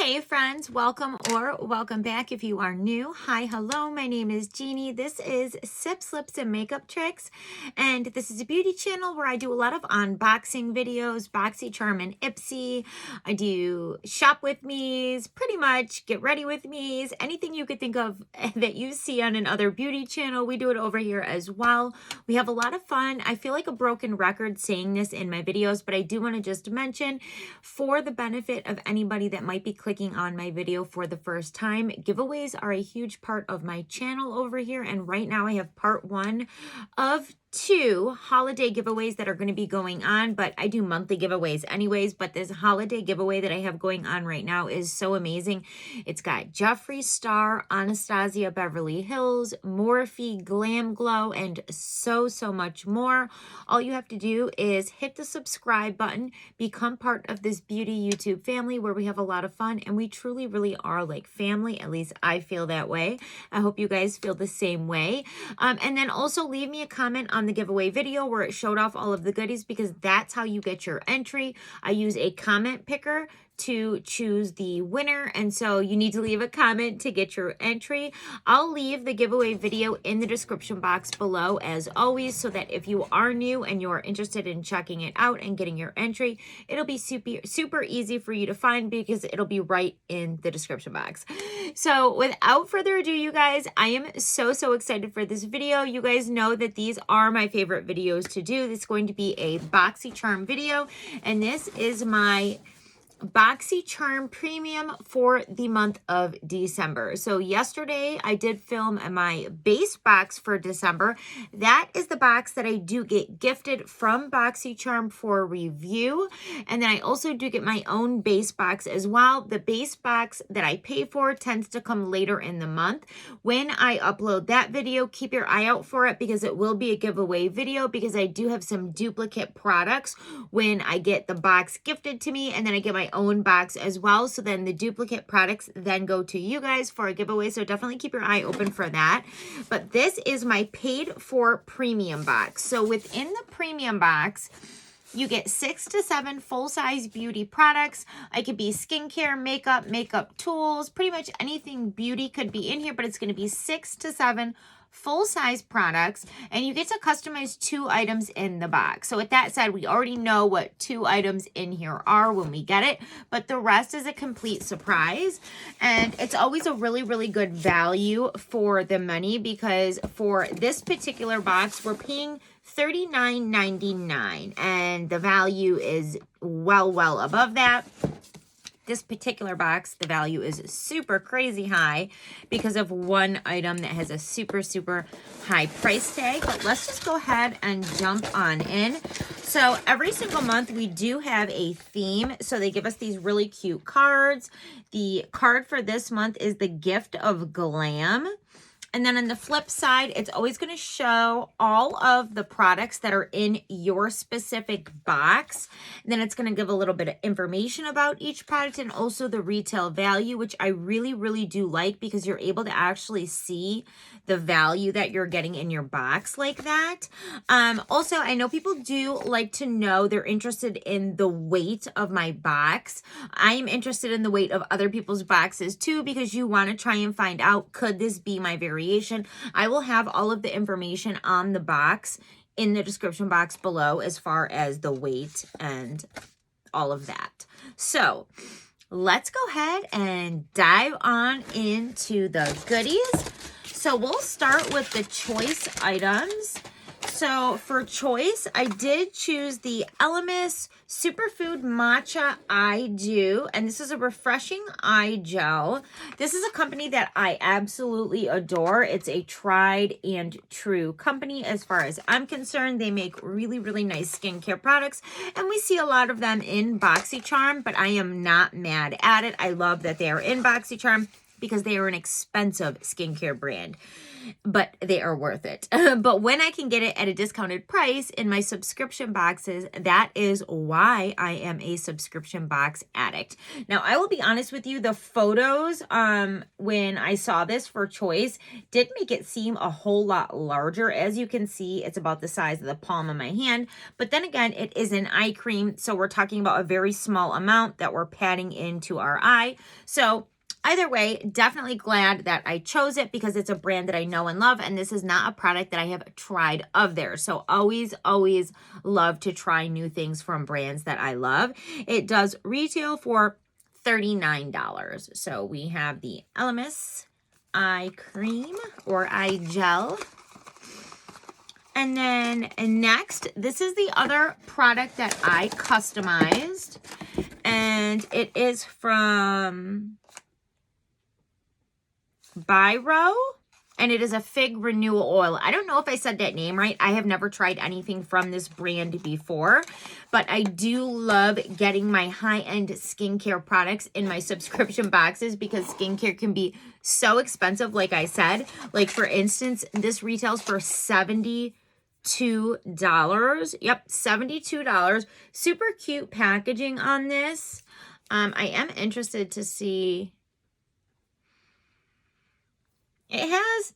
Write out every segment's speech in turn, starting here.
Hey friends, welcome or welcome back if you are new. Hi, hello, my name is Jeannie. This is Sips, Lips, and Makeup Tricks. And this is a beauty channel where I do a lot of unboxing videos, BoxyCharm and Ipsy. I do shop with me's, pretty much get ready with me's, anything you could think of that you see on another beauty channel. We do it over here as well. We have a lot of fun. I feel like a broken record saying this in my videos, but I do want to just mention for the benefit of anybody that might be clicking on my video for the first time, giveaways are a huge part of my channel over here, and right now I have part 1 of 2 holiday giveaways that are going to be going on, but I do monthly giveaways anyways. But this holiday giveaway that I have going on right now is so amazing. It's got Jeffree Star, Anastasia Beverly Hills, Morphe Glam Glow, and so much more. All you have to do is hit the subscribe button, become part of this beauty YouTube family where we have a lot of fun, and we truly really are like family. At least I feel that way. I hope you guys feel the same way. And then also leave me a comment on the giveaway video where it showed off all of the goodies, because that's how you get your entry. I use a comment picker to choose the winner, and so you need to leave a comment to get your entry. I'll leave the giveaway video in the description box below as always, so that if you are new and you're interested in checking it out and getting your entry, it'll be super easy for you to find, because it'll be right in the description box. So without further ado, you guys, I am so excited for this video. You guys know that these are my favorite videos to do. This is going to be a BoxyCharm video, and this is my BoxyCharm Premium for the month of December. So yesterday I did film my base box for December. That is the box that I do get gifted from BoxyCharm for review. And then I also do get my own base box as well. The base box that I pay for tends to come later in the month. When I upload that video, keep your eye out for it, because it will be a giveaway video, because I do have some duplicate products when I get the box gifted to me, and then I get my own box as well. So then the duplicate products then go to you guys for a giveaway. So definitely keep your eye open for that. But this is my paid for premium box. So within the premium box, you get 6 to 7 full-size beauty products. It could be skincare, makeup tools, pretty much anything beauty could be in here, but it's going to be 6 to 7 full-size products, and you get to customize 2 items in the box. So with that said, we already know what 2 items in here are when we get it, but the rest is a complete surprise. And it's always a really good value for the money, because for this particular box, we're paying $39.99, and the value is well above that. This particular box, the value is super crazy high because of one item that has a super high price tag. But let's just go ahead and jump on in. So every single month we do have a theme. So they give us these really cute cards. The card for this month is the gift of Glam. And then on the flip side, it's always going to show all of the products that are in your specific box. And then it's going to give a little bit of information about each product, and also the retail value, which I really do like, because you're able to actually see the value that you're getting in your box like that. Also, I know people do like to know, they're interested in the weight of my box. I am interested in the weight of other people's boxes too, because you want to try and find out, could this be my variation? I will have all of the information on the box in the description box below, as far as the weight and all of that. So let's go ahead and dive on into the goodies. So we'll start with the choice items. So for choice, I did choose the Elemis Superfood Matcha Eye Dew, and this is a refreshing eye gel. This is a company that I absolutely adore. It's a tried and true company as far as I'm concerned. They make really nice skincare products, and we see a lot of them in BoxyCharm, but I am not mad at it. I love that they are in BoxyCharm, because they are an expensive skincare brand, but they are worth it. But when I can get it at a discounted price in my subscription boxes, that is why I am a subscription box addict. Now, I will be honest with you, the photos when I saw this for choice did make it seem a whole lot larger. As you can see, it's about the size of the palm of my hand. But then again, it is an eye cream, so we're talking about a very small amount that we're patting into our eye. So either way, definitely glad that I chose it because it's a brand that I know and love, and this is not a product that I have tried of theirs. So always, always love to try new things from brands that I love. It does retail for $39. So we have the Elemis eye cream or eye gel. And then next, this is the other product that I customized, and it is from Biro, and it is a Fig Renewal Oil. I don't know if I said that name right. I have never tried anything from this brand before, but I do love getting my high-end skincare products in my subscription boxes because skincare can be so expensive, like I said. Like, for instance, this retails for $72. Yep, $72. Super cute packaging on this. I am interested to see. It has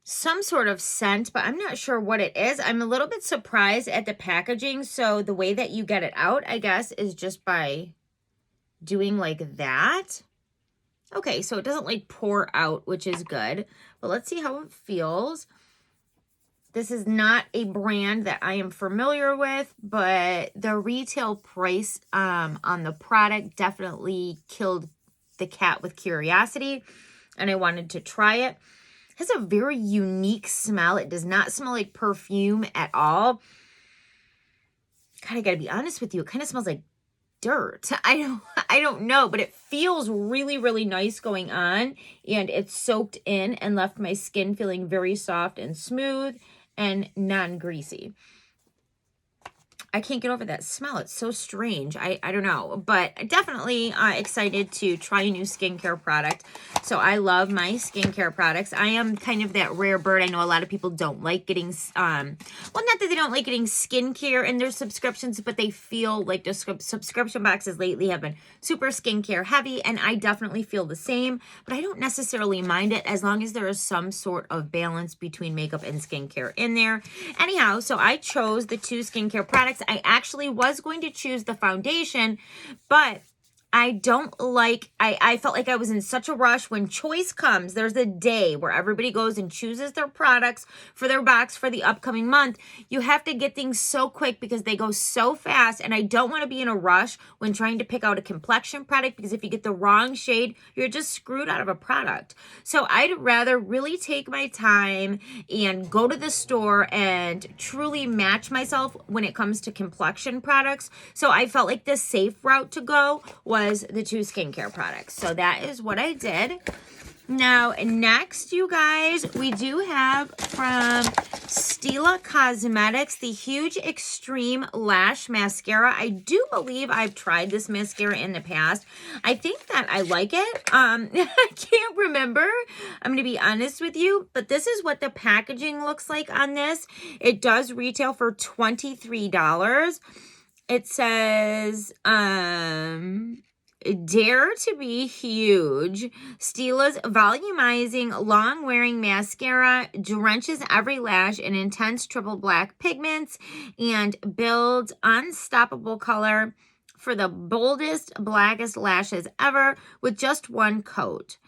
some sort of scent, but I'm not sure what it is. I'm a little bit surprised at the packaging. So the way that you get it out, I guess, is just by doing like that. Okay, so it doesn't like pour out, which is good. But let's see how it feels. This is not a brand that I am familiar with, but the retail price on the product definitely killed the cat with curiosity, and I wanted to try it. It has a very unique smell. It does not smell like perfume at all. God, I gotta be honest with you, it kind of smells like dirt. I don't know, but it feels really, really nice going on, and it's soaked in and left my skin feeling very soft and smooth and non-greasy. I can't get over that smell. It's so strange. I don't know, but definitely excited to try a new skincare product. So I love my skincare products. I am kind of that rare bird. I know a lot of people don't like getting, well, not that they don't like getting skincare in their subscriptions, but they feel like the subscription boxes lately have been super skincare heavy, and I definitely feel the same, but I don't necessarily mind it as long as there is some sort of balance between makeup and skincare in there. Anyhow, so I chose the two skincare products. I actually was going to choose the foundation, but I don't like, I felt like I was in such a rush. When choice comes, there's a day where everybody goes and chooses their products for their box for the upcoming month. You have to get things so quick because they go so fast, and I don't want to be in a rush when trying to pick out a complexion product, because if you get the wrong shade, you're just screwed out of a product. So I'd rather really take my time and go to the store and truly match myself when it comes to complexion products. So I felt like the safe route to go was the two skincare products. So that is what I did. Now, next, you guys, we do have from Stila Cosmetics, the Huge Extreme Lash Mascara. I do believe I've tried this mascara in the past. I think that I like it. I can't remember. I'm going to be honest with you, but this is what the packaging looks like on this. It does retail for $23. It says, Dare to be Huge. Stila's volumizing, long-wearing mascara drenches every lash in intense triple black pigments and builds unstoppable color for the boldest, blackest lashes ever with just one coat.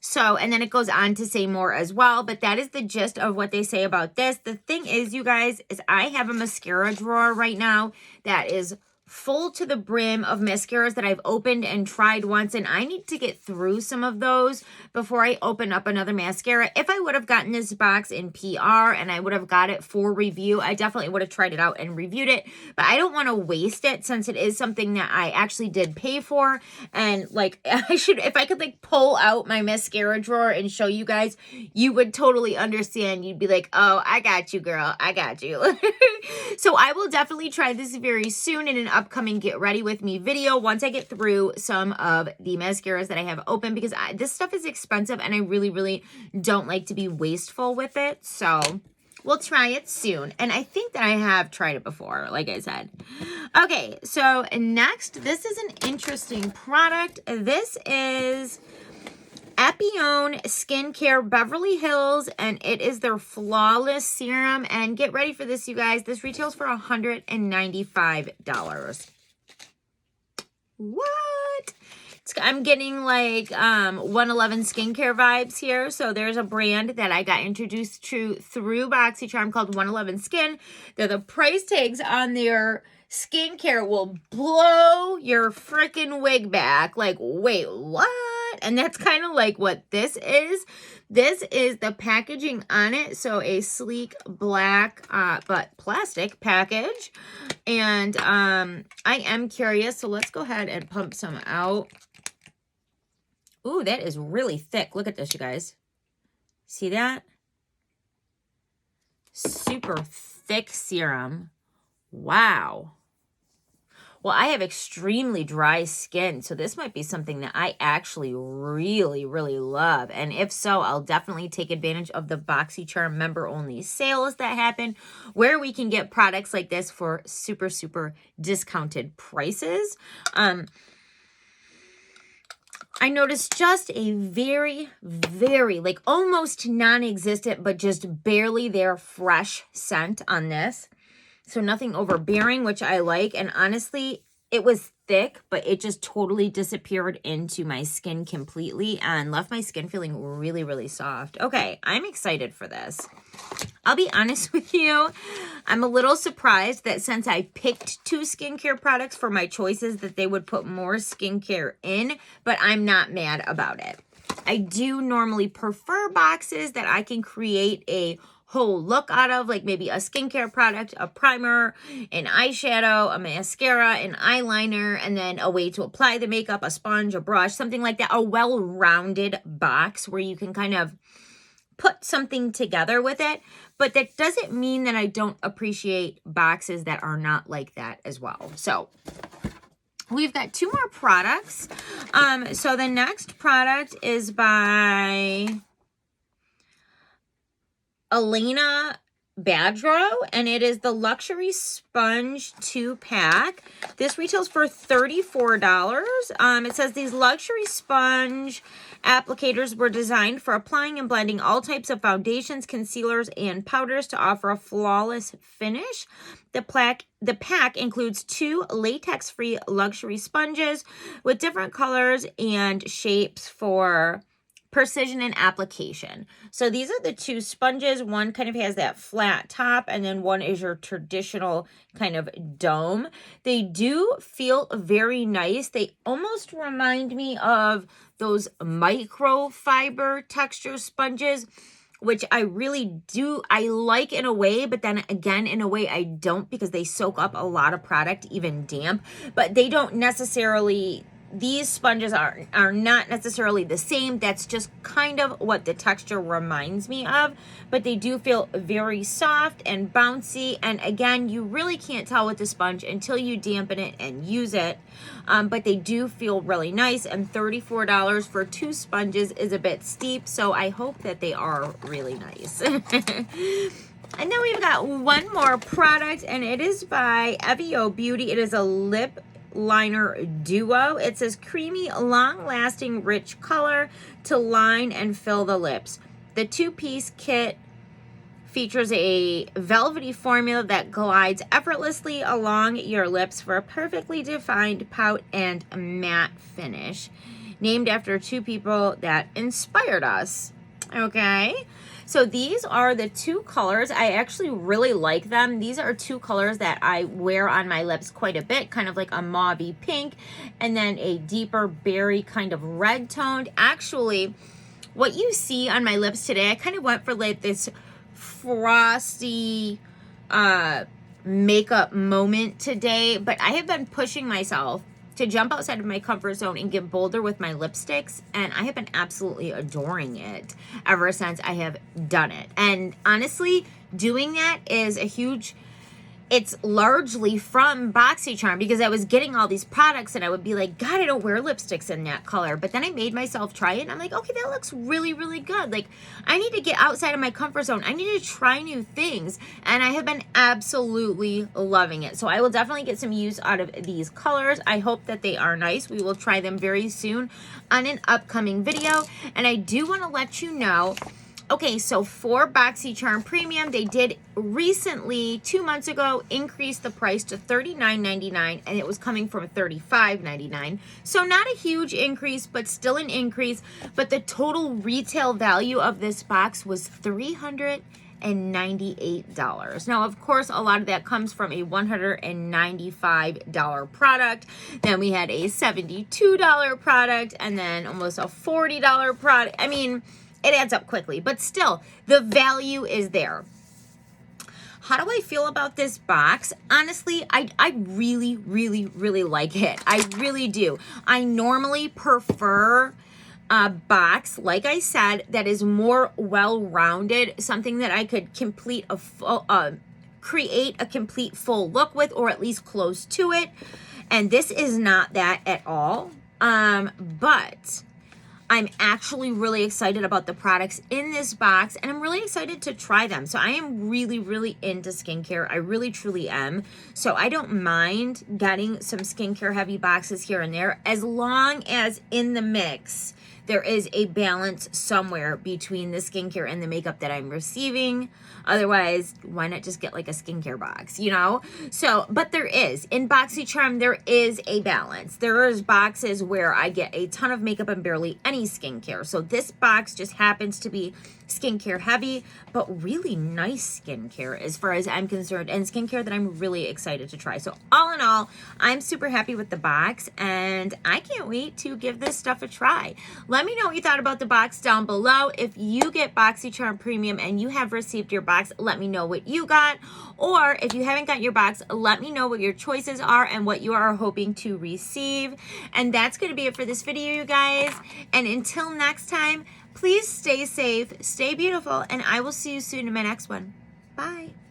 So, and then it goes on to say more as well, but that is the gist of what they say about this. The thing is, you guys, is I have a mascara drawer right now that is full to the brim of mascaras that I've opened and tried once, and I need to get through some of those before I open up another mascara. If I would have gotten this box in PR and I would have got it for review, I definitely would have tried it out and reviewed it, but I don't want to waste it since it is something that I actually did pay for. And like, I should, if I could like pull out my mascara drawer and show you guys, you would totally understand. You'd be like, oh, I got you, girl. I got you. So I will definitely try this very soon in an upcoming Get Ready With Me video once I get through some of the mascaras that I have open, because this stuff is expensive and I really, really don't like to be wasteful with it. So we'll try it soon. And I think that I have tried it before, like I said. Okay, so next, this is an interesting product. This is Abio Skincare Beverly Hills, and it is their Flawless Serum. And get ready for this, you guys. This retails for $195. What? I'm getting like 111 skincare vibes here. So there's a brand that I got introduced to through BoxyCharm called 111 Skin. The price tags on their skincare will blow your freaking wig back. Like, wait, what? And that's kind of like what this is. This is the packaging on it. So a sleek black but plastic package. And I am curious. So let's go ahead and pump some out. Ooh, that is really thick. Look at this, you guys. See that? Super thick serum. Wow. Well, I have extremely dry skin, so this might be something that I actually really, really love. And if so, I'll definitely take advantage of the BoxyCharm member-only sales that happen, where we can get products like this for super, super discounted prices. I noticed just a very, very, like almost non-existent, but just barely there fresh scent on this. So nothing overbearing, which I like. And honestly, it was thick, but it just totally disappeared into my skin completely and left my skin feeling really, really soft. Okay, I'm excited for this. I'll be honest with you, I'm a little surprised that since I picked 2 skincare products for my choices that they would put more skincare in, but I'm not mad about it. I do normally prefer boxes that I can create a whole look out of, like maybe a skincare product, a primer, an eyeshadow, a mascara, an eyeliner, and then a way to apply the makeup, a sponge, a brush, something like that. A well-rounded box where you can kind of put something together with it. But that doesn't mean that I don't appreciate boxes that are not like that as well. So we've got 2 more products. So the next product is by Elena Badrow, and it is the Luxury Sponge 2-pack. This retails for $34. It says these luxury sponge applicators were designed for applying and blending all types of foundations, concealers, and powders to offer a flawless finish. The pack includes 2 latex-free luxury sponges with different colors and shapes for precision and application. So these are the 2 sponges. One kind of has that flat top, and then one is your traditional kind of dome. They do feel very nice. They almost remind me of those microfiber texture sponges, which I really do. I like in a way, but then again, in a way I don't, because they soak up a lot of product, even damp, but they don't necessarily. These sponges are not necessarily the same. That's just kind of what the texture reminds me of. But they do feel very soft and bouncy. And again, you really can't tell with the sponge until you dampen it and use it. But they do feel really nice. And $34 for 2 sponges is a bit steep. So I hope that they are really nice. And then we've got one more product, and it is by Abio Beauty. It is a lip liner duo. It says creamy, long-lasting, rich color to line and fill the lips. The 2-piece kit features a velvety formula that glides effortlessly along your lips for a perfectly defined pout and matte finish. Named after 2 people that inspired us. Okay. So these are the 2 colors. I actually really like them. These are 2 colors that I wear on my lips quite a bit, kind of like a mauvey pink and then a deeper berry kind of red toned. Actually, what you see on my lips today, I kind of went for like this frosty makeup moment today, but I have been pushing myself to jump outside of my comfort zone and get bolder with my lipsticks, and I have been absolutely adoring it ever since I have done it. And honestly, doing that is a huge it's largely from BoxyCharm because I was getting all these products and I would be like, God, I don't wear lipsticks in that color. But then I made myself try it and I'm like, okay, that looks really, really good. Like, I need to get outside of my comfort zone. I need to try new things. And I have been absolutely loving it. So I will definitely get some use out of these colors. I hope that they are nice. We will try them very soon on an upcoming video. And I do want to let you know, okay, so for BoxyCharm Premium, they did recently, 2 months ago, increase the price to $39.99, and it was coming from $35.99. So not a huge increase, but still an increase. But the total retail value of this box was $398. Now, of course, a lot of that comes from a $195 product. Then we had a $72 product, and then almost a $40 product. I mean, it adds up quickly, but still, the value is there. How do I feel about this box? Honestly, I really, really, really like it. I really do. I normally prefer a box, like I said, that is more well-rounded, something that I could complete a full, create a complete full look with, or at least close to it. And this is not that at all. But I'm actually really excited about the products in this box, and I'm really excited to try them. So I am really, really into skincare. I really, truly am. So I don't mind getting some skincare heavy boxes here and there, as long as in the mix there is a balance somewhere between the skincare and the makeup that I'm receiving. Otherwise, why not just get like a skincare box, you know? So, but there is, in BoxyCharm, there is a balance. There is boxes where I get a ton of makeup and barely any skincare. So this box just happens to be skincare heavy, but really nice skincare as far as I'm concerned, and skincare that I'm really excited to try. So all in all, I'm super happy with the box, and I can't wait to give this stuff a try. Let me know what you thought about the box down below. If you get BoxyCharm Premium and you have received your box, let me know what you got. Or if you haven't got your box, let me know what your choices are and what you are hoping to receive. And that's going to be it for this video, you guys. And until next time, please stay safe, stay beautiful, and I will see you soon in my next one. Bye.